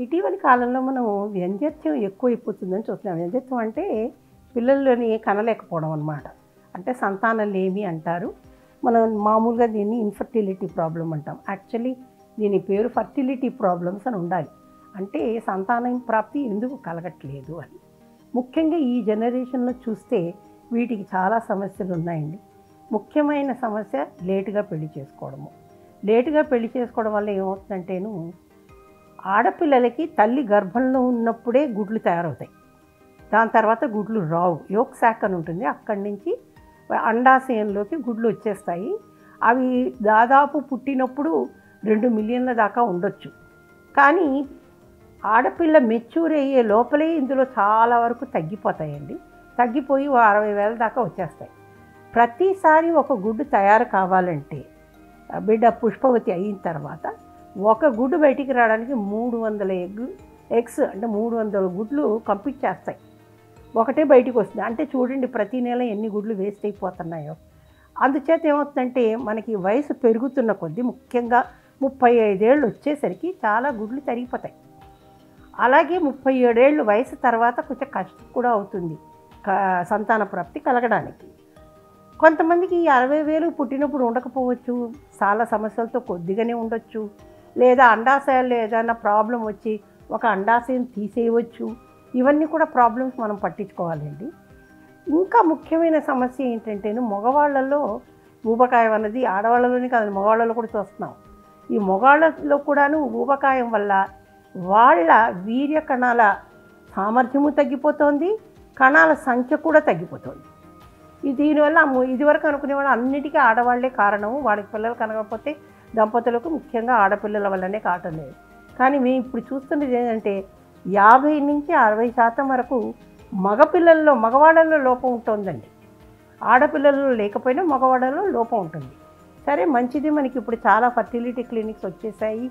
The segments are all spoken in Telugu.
ఇటీవలి కాలంలో మనం వ్యంగ్యత్వం ఎక్కువైపోతుందని చూస్తున్నాం. వ్యంగ్యత్వం అంటే పిల్లల్లోని కనలేకపోవడం అనమాట. అంటే సంతానలేమి అంటారు. మనం మామూలుగా దీన్ని ఇన్ఫర్టిలిటీ ప్రాబ్లం అంటాం. యాక్చువల్లీ దీని పేరు ఫర్టిలిటీ ప్రాబ్లమ్స్ అని ఉండాలి. అంటే సంతానం ప్రాప్తి ఎందుకు కలగట్లేదు అని. ముఖ్యంగా ఈ జనరేషన్లో చూస్తే వీటికి చాలా సమస్యలు ఉన్నాయండి. ముఖ్యమైన సమస్య లేటుగా పెళ్లి చేసుకోవడము. లేటుగా పెళ్లి చేసుకోవడం వల్ల ఏమవుతుందంటేను, ఆడపిల్లలకి తల్లి గర్భంలో ఉన్నప్పుడే గుడ్లు తయారవుతాయి. దాని తర్వాత గుడ్లు రావు. యోక్ శాక్ అని ఉంటుంది. అక్కడి నుంచి అండాశయంలోకి గుడ్లు వచ్చేస్తాయి. అవి దాదాపు పుట్టినప్పుడు 2 మిలియన్ల దాకా ఉండొచ్చు. కానీ ఆడపిల్ల మెచ్యూర్ అయ్యే లోపలే ఇందులో చాలా వరకు తగ్గిపోతాయండి. తగ్గిపోయి 60,000 దాకా వచ్చేస్తాయి. ప్రతిసారి ఒక గుడ్డు తయారు కావాలంటే బిడ్డ పుష్పవతి అయిన తర్వాత ఒక గుడ్డు బయటికి రావడానికి 300 ఎగ్స్ అంటే 300 గుడ్లు కంప్లీట్ చేస్తాయి. ఒకటే బయటికి వస్తుంది. అంటే చూడండి ప్రతి నెల ఎన్ని గుడ్లు వేస్ట్ అయిపోతున్నాయో. అందుచేత ఏమవుతుందంటే మనకి వయసు పెరుగుతున్న కొద్దీ, ముఖ్యంగా 35 ఏళ్ళు వచ్చేసరికి చాలా గుడ్లు తరిగిపోతాయి. అలాగే 37 ఏళ్ళు వయసు తర్వాత కొంచెం కష్టం కూడా అవుతుంది సంతాన ప్రాప్తి కలగడానికి. కొంతమందికి 60,000 పుట్టినప్పుడు ఉండకపోవచ్చు. చాలా సమస్యలతో కొద్దిగానే ఉండొచ్చు. లేదా అండాశయాల్లో ఏదైనా ప్రాబ్లం వచ్చి ఒక అండాశయం తీసేయవచ్చు. ఇవన్నీ కూడా ప్రాబ్లమ్స్ మనం పట్టించుకోవాలండి. ఇంకా ముఖ్యమైన సమస్య ఏంటంటేను, మగవాళ్ళలో ఊబకాయం అన్నది ఆడవాళ్ళలోనే కాదు, మగవాళ్ళలో కూడా చూస్తున్నాం. ఈ మగవాళ్ళలో కూడాను ఊబకాయం వల్ల వాళ్ళ వీర్య కణాల సామర్థ్యము తగ్గిపోతుంది, కణాల సంఖ్య కూడా తగ్గిపోతుంది. దీనివల్ల ఇదివరకు అనుకునేవాళ్ళు అన్నిటికీ ఆడవాళ్లే కారణము, వాళ్ళకి పిల్లలు కనకపోతే దంపతులకు ముఖ్యంగా ఆడపిల్లల వల్లనే కావటం లేదు. కానీ మేము ఇప్పుడు చూస్తున్నది ఏంటంటే 50 నుంచి 60% వరకు మగవాళ్ళల్లో లోపం ఉంటుందండి. ఆడపిల్లల్లో లేకపోయినా మగవాళ్ళలో లోపం ఉంటుంది. సరే మంచిది, మనకి ఇప్పుడు చాలా ఫర్టిలిటీ క్లినిక్స్ వచ్చేసాయి.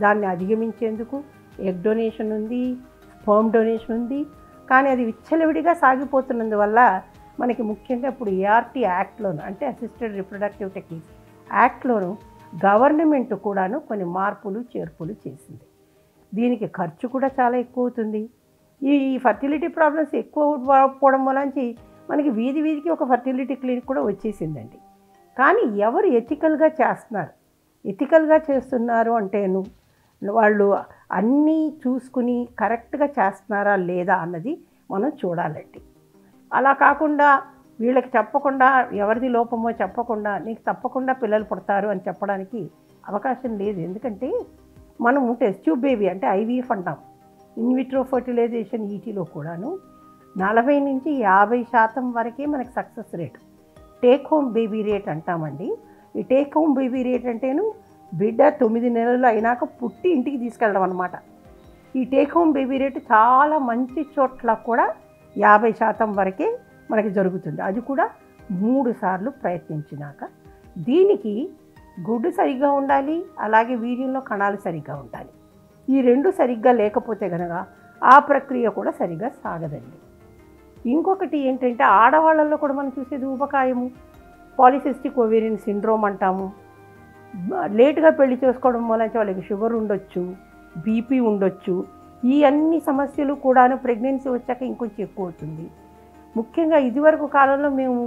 దాన్ని అధిగమించేందుకు ఎగ్ డొనేషన్ ఉంది, స్పర్మ్ డొనేషన్ ఉంది. కానీ అది విచ్చలవిడిగా సాగిపోతున్నందువల్ల మనకి ముఖ్యంగా ఇప్పుడు ఏఆర్టీ యాక్ట్లోను, అంటే అసిస్టెడ్ రిప్రొడక్టివ్ టెక్నిక్స్ యాక్ట్లోను గవర్నమెంట్ కూడాను కొన్ని మార్పులు చేర్పులు చేసింది. దీనికి ఖర్చు కూడా చాలా ఎక్కువ అవుతుంది. ఈ ఫర్టిలిటీ ప్రాబ్లమ్స్ ఎక్కువ పోవడం వల్ల మనకి వీధికి ఒక ఫర్టిలిటీ క్లినిక్ కూడా వచ్చేసిందండి. కానీ ఎవరు ఎథికల్గా చేస్తున్నారు? ఎథికల్గా చేస్తున్నారు అంటేను వాళ్ళు అన్నీ చూసుకుని కరెక్ట్గా చేస్తున్నారా లేదా అన్నది మనం చూడాలండి. అలా కాకుండా వీళ్ళకి చెప్పకుండా, ఎవరిది లోపమో చెప్పకుండా నీకు తప్పకుండా పిల్లలు పుడతారు అని చెప్పడానికి అవకాశం లేదు. ఎందుకంటే మనము టెస్ట్ ట్యూబ్ బేబీ అంటే ఐవీఎఫ్ అంటాం, ఇన్విట్రో ఫర్టిలైజేషన్, వీటిలో కూడాను 40 నుంచి 50% వరకే మనకి success rate. Take home baby rate అంటామండి. ఈ టేక్ హోమ్ బేబీ రేట్ అంటేను బిడ్డ 9 నెలలు అయినాక పుట్టి ఇంటికి తీసుకెళ్ళడం అనమాట. ఈ టేక్ హోమ్ బేబీ రేటు చాలా మంచి చోట్ల కూడా 50% వరకే మనకి జరుగుతుంది. అది కూడా 3 సార్లు ప్రయత్నించినాక. దీనికి గుడ్డు సరిగ్గా ఉండాలి, అలాగే వీర్యంలో కణాలు సరిగ్గా ఉండాలి. ఈ 2 సరిగ్గా లేకపోతే కనుక ఆ ప్రక్రియ కూడా సరిగ్గా సాగదండి. ఇంకొకటి ఏంటంటే ఆడవాళ్ళల్లో కూడా మనం చూసేది ఊబకాయము, పాలిసిస్టిక్ ఓవేరియన్ సిండ్రోమ్ అంటాము. లేటుగా పెళ్లి చేసుకోవడం వల్ల వాళ్ళకి షుగర్ ఉండొచ్చు, బీపీ ఉండొచ్చు. ఈ అన్ని సమస్యలు కూడాను ప్రెగ్నెన్సీ వచ్చాక ఇంకొంచెం ఎక్కువ అవుతుంది. ముఖ్యంగా ఇదివరకు కాలంలో మేము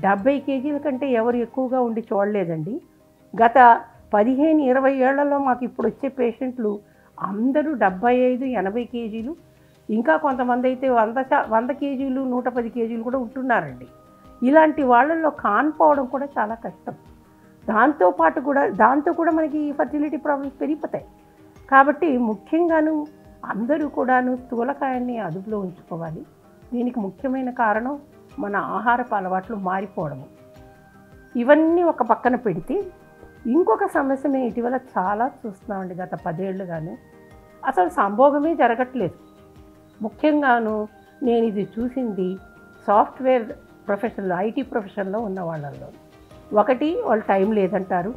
70 కేజీల కంటే ఎవరు ఎక్కువగా ఉండి చూడలేదండి. గత 15-20 ఏళ్లలో మాకు ఇప్పుడు వచ్చే పేషెంట్లు అందరూ 75-80 కేజీలు, ఇంకా కొంతమంది అయితే 100 కేజీలు 110 కేజీలు కూడా ఉంటున్నారండి. ఇలాంటి వాళ్ళల్లో కాన్పోవడం కూడా చాలా కష్టం. దాంతో కూడా మనకి ఫర్టిలిటీ ప్రాబ్లమ్స్ పెరిగిపోతాయి. కాబట్టి ముఖ్యంగాను అందరూ కూడాను స్థూలకాయాన్ని అదుపులో ఉంచుకోవాలి. దీనికి ముఖ్యమైన కారణం మన ఆహారపు అలవాట్లు మారిపోవడము. ఇవన్నీ ఒక పక్కన పెడితే ఇంకొక సమస్య మేము ఇటీవల చాలా చూస్తున్నామండి. గత 10 ఏళ్ళుగాను అసలు సంభోగమే జరగట్లేదు. ముఖ్యంగాను నేను ఇది చూసింది సాఫ్ట్వేర్ ప్రొఫెషన్లో, ఐటీ ప్రొఫెషన్లో ఉన్న వాళ్ళల్లో. ఒకటి, వాళ్ళు టైం లేదంటారు.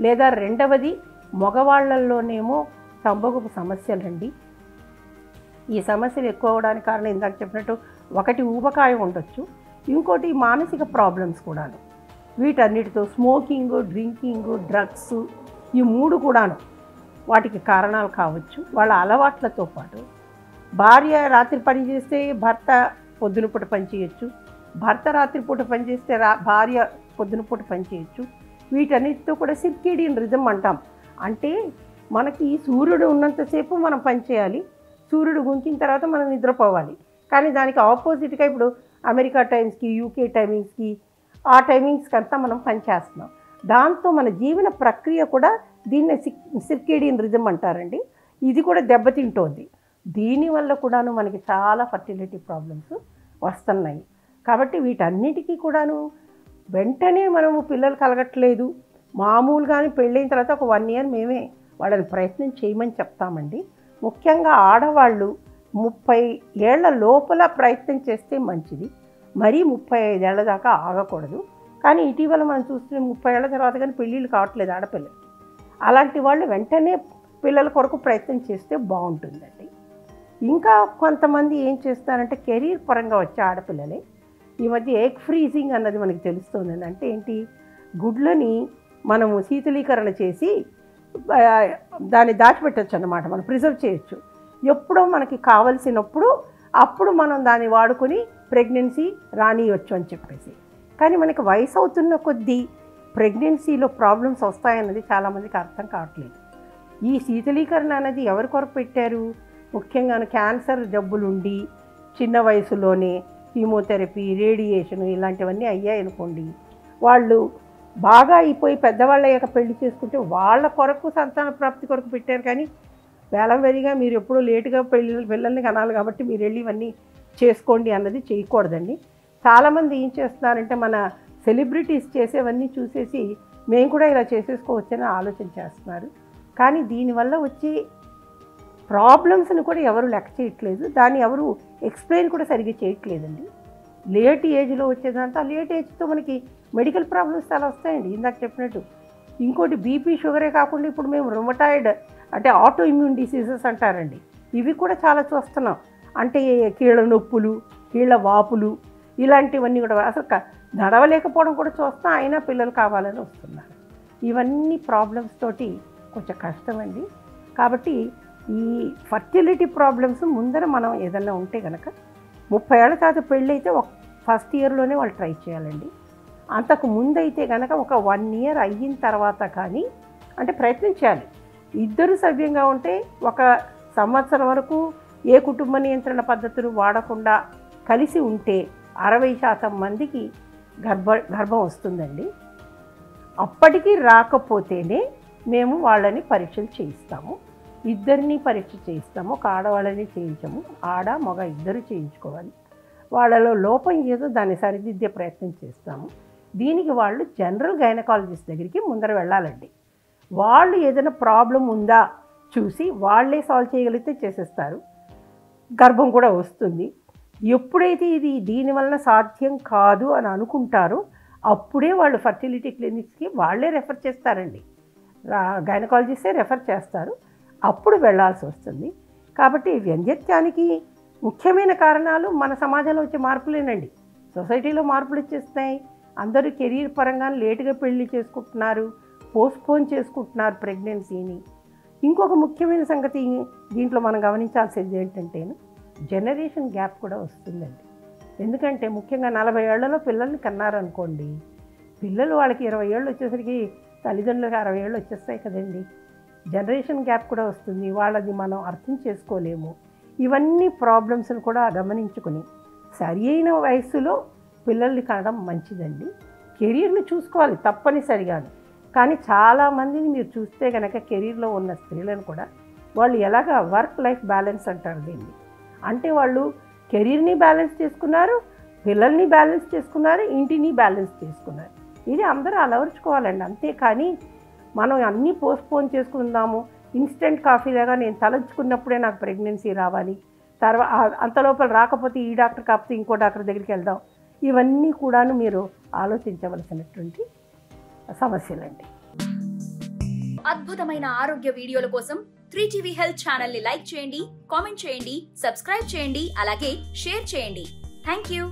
లేదా రెండవది, మగవాళ్ళల్లోనేమో సంభోగపు సమస్యలండి. ఈ సమస్యలు ఎక్కువ అవడానికి కారణం ఇందాక చెప్పినట్టు ఒకటి ఊబకాయం ఉండొచ్చు, ఇంకోటి మానసిక ప్రాబ్లమ్స్ కూడాను. వీటన్నిటితో స్మోకింగ్, డ్రింకింగ్, డ్రగ్స్, ఈ 3 కూడాను వాటికి కారణాలు కావచ్చు. వాళ్ళ అలవాట్లతో పాటు భార్య రాత్రి పని చేస్తే భర్త పొద్దునపూట పని చేయొచ్చు, భర్త రాత్రిపూట పని చేస్తే భార్య పొద్దునపూట పని చేయొచ్చు. వీటన్నిటితో కూడా సిర్కేడియన్ రిథమ్ అంటాం. అంటే మనకి సూర్యుడు ఉన్నంతసేపు మనం పని చేయాలి, సూర్యుడు గుంకిన తర్వాత మనం నిద్రపోవాలి. కానీ దానికి ఆపోజిట్గా ఇప్పుడు అమెరికా టైమ్స్కి, యూకే టైమింగ్స్కి, ఆ టైమింగ్స్కి అంతా మనం పని చేస్తున్నాం. దాంతో మన జీవన ప్రక్రియ కూడా దీన్ని సిర్కేడియన్ రిథమ్ అంటారండి. ఇది కూడా దెబ్బతింటోంది. దీనివల్ల కూడాను మనకి చాలా ఫర్టిలిటీ ప్రాబ్లమ్స్ వస్తున్నాయి. కాబట్టి వీటన్నిటికీ కూడాను వెంటనే మనము పిల్లలు కలగట్లేదు. మామూలుగానే పెళ్ళైన తర్వాత ఒక 1 year మేమే వాళ్ళని ప్రయత్నం చేయమని చెప్తామండి. ముఖ్యంగా ఆడవాళ్ళు 30 ఏళ్ల లోపల ప్రయత్నం చేస్తే మంచిది. మరీ 35 ఏళ్ల దాకా ఆగకూడదు. కానీ ఇటీవల మనం చూస్తే 30 ఏళ్ల తర్వాత కానీ పెళ్ళిళ్ళు కావట్లేదు ఆడపిల్లలు. అలాంటి వాళ్ళు వెంటనే పిల్లల కొరకు ప్రయత్నం చేస్తే బాగుంటుందండి. ఇంకా కొంతమంది ఏం చేస్తారంటే కెరీర్ పరంగా వచ్చే ఆడపిల్లలే ఈ మధ్య ఎగ్ ఫ్రీజింగ్ అన్నది మనకి తెలుస్తుందండి. అంటే ఏంటి, గుడ్లని మనము శీతలీకరణ చేసి దాన్ని దాచిపెట్టచ్చు అన్నమాట. మనం ప్రిజర్వ్ చేయొచ్చు. ఎప్పుడో మనకి కావలసినప్పుడు అప్పుడు మనం దాన్ని వాడుకొని ప్రెగ్నెన్సీ రానియవచ్చు అని చెప్పేసి. కానీ మనకి వయసు అవుతున్న కొద్దీ ప్రెగ్నెన్సీలో ప్రాబ్లమ్స్ వస్తాయన్నది చాలామందికి అర్థం కావట్లేదు. ఈ శీతలీకరణ అనేది ఎవరి కొరకు పెట్టారు? ముఖ్యంగా క్యాన్సర్ జబ్బులుండి చిన్న వయసులోనే కీమోథెరపీ, రేడియేషన్ ఇలాంటివన్నీ అయ్యాయనుకోండి, వాళ్ళు బాగా అయిపోయి పెద్దవాళ్ళు అయ్యాక పెళ్లి చేసుకుంటే వాళ్ళ కొరకు సంతాన ప్రాప్తి కొరకు పెట్టారు. కానీ వేలంవెరిగా మీరు ఎప్పుడూ లేటుగా పిల్లల్ని కనాలి కాబట్టి మీరు వెళ్ళి ఇవన్నీ చేసుకోండి అన్నది చేయకూడదండి. చాలామంది ఏం చేస్తున్నారంటే మన సెలబ్రిటీస్ చేసేవన్నీ చూసేసి మేము కూడా ఇలా చేసేసుకోవచ్చని ఆలోచన చేస్తున్నారు. కానీ దీనివల్ల వచ్చే ప్రాబ్లమ్స్ని కూడా ఎవరు లెక్క చేయట్లేదు. దాన్ని ఎవరు ఎక్స్ప్లెయిన్ కూడా సరిగ్గా చేయట్లేదండి. లేట్ ఏజ్లో వచ్చేదంతా లేట్ ఏజ్తో మనకి మెడికల్ ప్రాబ్లమ్స్ చాలా వస్తాయండి. ఇందాక చెప్పినట్టు ఇంకోటి బీపీ, షుగరే కాకుండా ఇప్పుడు మేము రుమటాయిడ్ అంటే ఆటో ఇమ్యూన్ డిసీజెస్ అంటారండి. ఇవి కూడా చాలా చూస్తున్నాం. అంటే కీళ్ళ నొప్పులు, కీళ్ళ వాపులు ఇలాంటివన్నీ కూడా అసలు నడవలేకపోవడం కూడా చూస్తాం. అయినా పిల్లలు కావాలని వస్తున్నారు. ఇవన్నీ ప్రాబ్లమ్స్ తోటి కొంచెం కష్టమండి. కాబట్టి ఈ ఫర్టిలిటీ ప్రాబ్లమ్స్ ముందర మనం ఏదన్నా ఉంటే కనుక 30 ఏళ్ల తర్వాత పెళ్ళి అయితే ఫస్ట్ ఇయర్లోనే వాళ్ళు ట్రై చేయాలండి. అంతకు ముందైతే కనుక ఒక 1 year అయిన తర్వాత కానీ అంటే ప్రయత్నం చేయాలి. ఇద్దరు సవ్యంగా ఉంటే 1 సంవత్సరం వరకు ఏ కుటుంబ నియంత్రణ పద్ధతులు వాడకుండా కలిసి ఉంటే 60% మందికి గర్భం వస్తుందండి. అప్పటికి రాకపోతేనే మేము వాళ్ళని పరీక్షలు చేయిస్తాము. ఇద్దరిని పరీక్ష చేయిస్తాము. ఒక ఆడవాళ్ళని చేయించము, ఆడ మగ ఇద్దరు చేయించుకోవాలి. వాళ్ళలో లోపం ఏదో దాన్ని సరిదిద్దే ప్రయత్నం చేస్తాము. దీనికి వాళ్ళు జనరల్ గైనకాలజిస్ట్ దగ్గరికి ముందర వెళ్ళాలండి. వాళ్ళు ఏదైనా ప్రాబ్లం ఉందా చూసి వాళ్ళే సాల్వ్ చేయగలిగితే చేసేస్తారు. గర్భం కూడా వస్తుంది. ఎప్పుడైతే ఇది దీనివలన సాధ్యం కాదు అని అనుకుంటారో అప్పుడే వాళ్ళు ఫర్టిలిటీ క్లినిక్స్కి వాళ్ళే రెఫర్ చేస్తారండి. గైనకాలజిస్టే రెఫర్ చేస్తారు. అప్పుడు వెళ్ళాల్సి వస్తుంది. కాబట్టి వ్యంధ్యత్యానికి ముఖ్యమైన కారణాలు మన సమాజంలో వచ్చే మార్పులేనండి. సొసైటీలో మార్పులు వచ్చేస్తున్నాయి. అందరూ కెరీర్ పరంగా లేటుగా పెళ్లి చేసుకుంటున్నారు, పోస్ట్పోన్ చేసుకుంటున్నారు ప్రెగ్నెన్సీని. ఇంకొక ముఖ్యమైన సంగతి దీంట్లో మనం గమనించాల్సింది ఏంటంటే జనరేషన్ గ్యాప్ కూడా వస్తుందండి. ఎందుకంటే ముఖ్యంగా 40 ఏళ్లలో పిల్లల్ని కన్నారనుకోండి, పిల్లలు వాళ్ళకి 20 ఏళ్ళు వచ్చేసరికి తల్లిదండ్రులకి 60 ఏళ్ళు వచ్చేస్తాయి కదండి. జనరేషన్ గ్యాప్ కూడా వస్తుంది. వాళ్ళది మనం అర్థం చేసుకోలేము. ఇవన్నీ ప్రాబ్లమ్స్ని కూడా గమనించుకొని సరి అయిన వయసులో పిల్లల్ని కనడం మంచిదండి. కెరీర్ని చూసుకోవాలి తప్పనిసరిగాను. కానీ చాలామందిని మీరు చూస్తే కనుక కెరీర్లో ఉన్న స్త్రీలను కూడా వాళ్ళు ఎలాగ వర్క్ లైఫ్ బ్యాలెన్స్ అంటారు దీన్ని. అంటే వాళ్ళు కెరీర్ని బ్యాలెన్స్ చేసుకున్నారు, పిల్లల్ని బ్యాలెన్స్ చేసుకున్నారు, ఇంటిని బ్యాలెన్స్ చేసుకున్నారు. ఇది అందరూ అలవర్చుకోవాలండి. అంతేకాని మనం అన్నీ పోస్ట్పోన్ చేసుకుందాము, ఇన్స్టెంట్ కాఫీ లాగా నేను తలంచుకున్నప్పుడే నాకు ప్రెగ్నెన్సీ రావాలి, తర్వాత అంతలోపల రాకపోతే ఈ డాక్టర్ కాకపోతే ఇంకో డాక్టర్ దగ్గరికి వెళ్దాం, ఇవన్నీ కూడాను మీరు ఆలోచించవలసినటువంటి సమస్యలండి. అద్భుతమైన ఆరోగ్య వీడియోల కోసం 3TV హెల్త్ ఛానల్ ని లైక్ చేయండి, కామెంట్ చేయండి, సబ్స్క్రైబ్ చేయండి, అలాగే షేర్ చేయండి. థాంక్యూ.